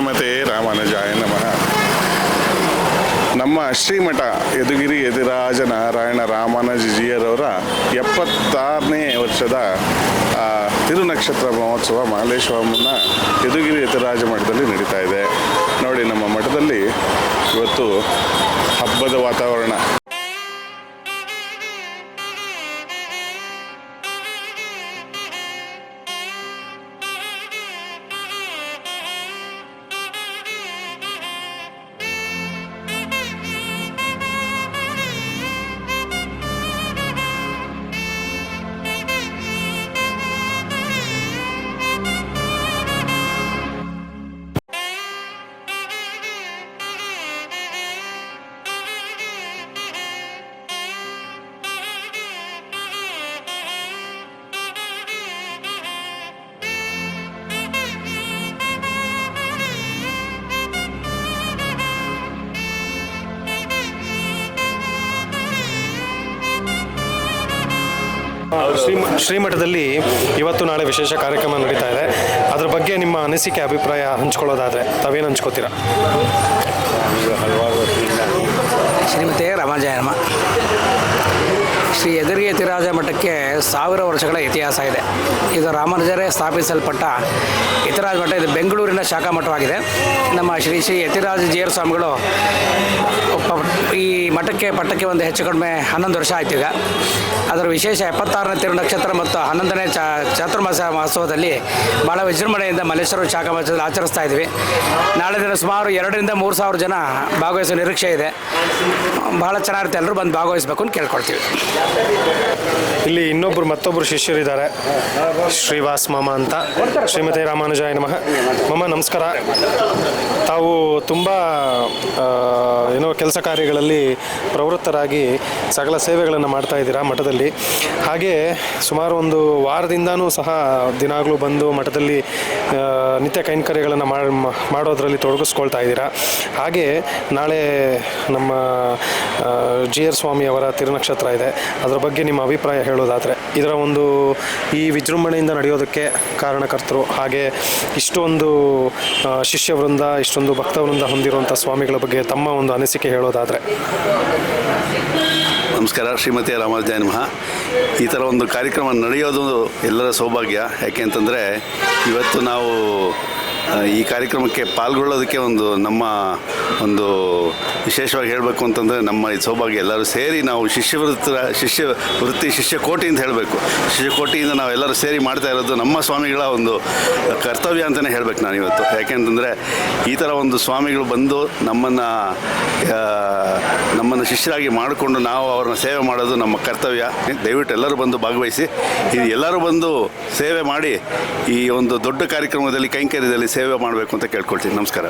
ಶ್ರೀಮತೆ ರಾಮಾನುಜಾಯ ನಮಃ. ನಮ್ಮ ಶ್ರೀಮಠ ಯದುಗಿರಿ ಯತಿರಾಜ ನಾರಾಯಣ ರಾಮಾನುಜೀಯರವರ 76ನೇ ವರ್ಷದ ತಿರುನಕ್ಷತ್ರ ಮಹೋತ್ಸವ ಮಹಾಲೇಶ್ವರಮ್ಮನ ಯದುಗಿರಿ ಯತಿರಾಜ ಮಠದಲ್ಲಿ ನಡೀತಾ ಇದೆ. ನೋಡಿ, ನಮ್ಮ ಮಠದಲ್ಲಿ ಇವತ್ತು ಹಬ್ಬದ ವಾತಾವರಣ. ಶ್ರೀಮಠದಲ್ಲಿ ಇವತ್ತು ನಾಳೆ ವಿಶೇಷ ಕಾರ್ಯಕ್ರಮ ನಡೀತಾ ಇದೆ. ಅದ್ರ ಬಗ್ಗೆ ನಿಮ್ಮ ಅನಿಸಿಕೆ ಅಭಿಪ್ರಾಯ ಹಂಚ್ಕೊಳ್ಳೋದಾದರೆ ತಾವೇನು ಹಂಚ್ಕೋತೀರಾ? ಶ್ರೀಮತೆ ರಾಮಾನುಜಾಯ ನಮಃ. ಶ್ರೀ ಯದುಗಿರಿ ಯತಿರಾಜ ಮಠಕ್ಕೆ 1000 ವರ್ಷಗಳ ಇತಿಹಾಸ ಇದೆ. ಇದು ರಾಮಾನುಜರೇ ಸ್ಥಾಪಿಸಲ್ಪಟ್ಟ ಯತಿರಾಜ ಮಠ. ಇದು ಬೆಂಗಳೂರಿನ ಶಾಖಾ ಮಠವಾಗಿದೆ. ನಮ್ಮ ಶ್ರೀ ಯತಿರಾಜ ಜೀಯರ್ ಸ್ವಾಮಿಗಳು ಈ ಪಟ್ಟಕ್ಕೆ ಒಂದು ಹೆಚ್ಚು ಕಡಿಮೆ 11 ವರ್ಷ ಆಯ್ತು. ಈಗ ಅದರ ವಿಶೇಷ 76ನೇ ತಿರುನಕ್ಷತ್ರ ಮತ್ತು 11ನೇ ಚಾತುರ್ಮಾಸ ಮಹೋತ್ಸವದಲ್ಲಿ ಭಾಳ ವಿಜೃಂಭಣೆಯಿಂದ ಮಲ್ಲೇಶ್ವರ ಶಾಖಾ ಮಠದಲ್ಲಿ ಆಚರಿಸ್ತಾ ಇದ್ವಿ. ನಾಳೆ ದಿನ ಸುಮಾರು 2,000 to 3,000 ಜನ ಭಾಗವಹಿಸುವ ನಿರೀಕ್ಷೆ ಇದೆ. ಭಾಳ ಚೆನ್ನಾಗಿರುತ್ತೆ. ಎಲ್ಲರೂ ಬಂದು ಭಾಗವಹಿಸಬೇಕು ಅಂತ ಕೇಳ್ಕೊಳ್ತೀವಿ. ಇಲ್ಲಿ ಮತ್ತೊಬ್ಬರು ಶಿಷ್ಯರಿದ್ದಾರೆ, ಶ್ರೀವಾಸ್ ಮಾಮ ಅಂತ. ಶ್ರೀಮತಿ ರಾಮಾನುಜಾಯ ನಮಃ. ಮಾಮ ನಮಸ್ಕಾರ. ತಾವು ತುಂಬ ಕೆಲಸ ಕಾರ್ಯಗಳಲ್ಲಿ ಪ್ರವೃತ್ತರಾಗಿ ಸಕಲ ಸೇವೆಗಳನ್ನು ಮಾಡ್ತಾ ಇದ್ದೀರಾ ಮಠದಲ್ಲಿ. ಹಾಗೆ ಸುಮಾರು ಒಂದು ವಾರದಿಂದನೂ ಸಹ ದಿನಾಗಲೂ ಬಂದು ಮಠದಲ್ಲಿ ನಿತ್ಯ ಕೈಂಕರ್ಯಗಳನ್ನು ಮಾಡೋದರಲ್ಲಿ ತೊಡಗಿಸ್ಕೊಳ್ತಾ ಇದ್ದೀರಾ. ಹಾಗೆ ನಾಳೆ ನಮ್ಮ ಜೀಯರ್ ಸ್ವಾಮಿಯವರ ತಿರುನಕ್ಷತ್ರ ಇದೆ. ಅದರ ಬಗ್ಗೆ ನಿಮ್ಮ ಅಭಿಪ್ರಾಯ ಹೇಳೋದಾದರೆ, ಇದರ ಈ ವಿಜೃಂಭಣೆಯಿಂದ ನಡೆಯೋದಕ್ಕೆ ಕಾರಣಕರ್ತರು, ಹಾಗೆ ಇಷ್ಟೊಂದು ಶಿಷ್ಯವೃಂದ, ಇಷ್ಟೊಂದು ಭಕ್ತವೃಂದ ಹೊಂದಿರುವಂಥ ಸ್ವಾಮಿಗಳ ಬಗ್ಗೆ ತಮ್ಮ ಒಂದು ಅನಿಸಿಕೆ ಹೇಳೋದಾದರೆ. ನಮಸ್ಕಾರ. ಶ್ರೀಮತಿ ರಾಮಾನುಜಾಯ ನಮಃ. ಈ ಥರ ಒಂದು ಕಾರ್ಯಕ್ರಮ ನಡೆಯೋದು ಎಲ್ಲರ ಸೌಭಾಗ್ಯ. ಯಾಕೆ ಅಂತಂದರೆ ಇವತ್ತು ನಾವು ಈ ಕಾರ್ಯಕ್ರಮಕ್ಕೆ ಪಾಲ್ಗೊಳ್ಳೋದಕ್ಕೆ ನಮ್ಮ ವಿಶೇಷವಾಗಿ ಹೇಳಬೇಕು ಅಂತಂದರೆ ನಮ್ಮ ಈ ಸೌಭಾಗ್ಯ. ಎಲ್ಲರೂ ಸೇರಿ ನಾವು ಶಿಷ್ಯ ಕೋಟಿ ಅಂತ ಹೇಳಬೇಕು. ಶಿಷ್ಯಕೋಟಿಯಿಂದ ನಾವು ಎಲ್ಲರೂ ಸೇರಿ ಮಾಡ್ತಾ ಇರೋದು ನಮ್ಮ ಸ್ವಾಮಿಗಳ ಒಂದು ಕರ್ತವ್ಯ ಅಂತಲೇ ಹೇಳಬೇಕು ನಾನು ಇವತ್ತು. ಯಾಕೆಂತಂದರೆ ಈ ಥರ ಒಂದು ಸ್ವಾಮಿಗಳು ಬಂದು ನಮ್ಮನ್ನು ಶಿಷ್ಯರಾಗಿ ಮಾಡಿಕೊಂಡು ನಾವು ಅವ್ರನ್ನ ಸೇವೆ ಮಾಡೋದು ನಮ್ಮ ಕರ್ತವ್ಯ. ದಯವಿಟ್ಟು ಎಲ್ಲರೂ ಬಂದು ಭಾಗವಹಿಸಿ. ಎಲ್ಲರೂ ಬಂದು ಸೇವೆ ಮಾಡಿ ಈ ಒಂದು ದೊಡ್ಡ ಕಾರ್ಯಕ್ರಮದಲ್ಲಿ ಕೈಂಕರ್ಯದಲ್ಲಿ ಸೇವೆ ಮಾಡಬೇಕು ಅಂತ ಕೇಳ್ಕೊಳ್ತೀನಿ. ನಮಸ್ಕಾರ.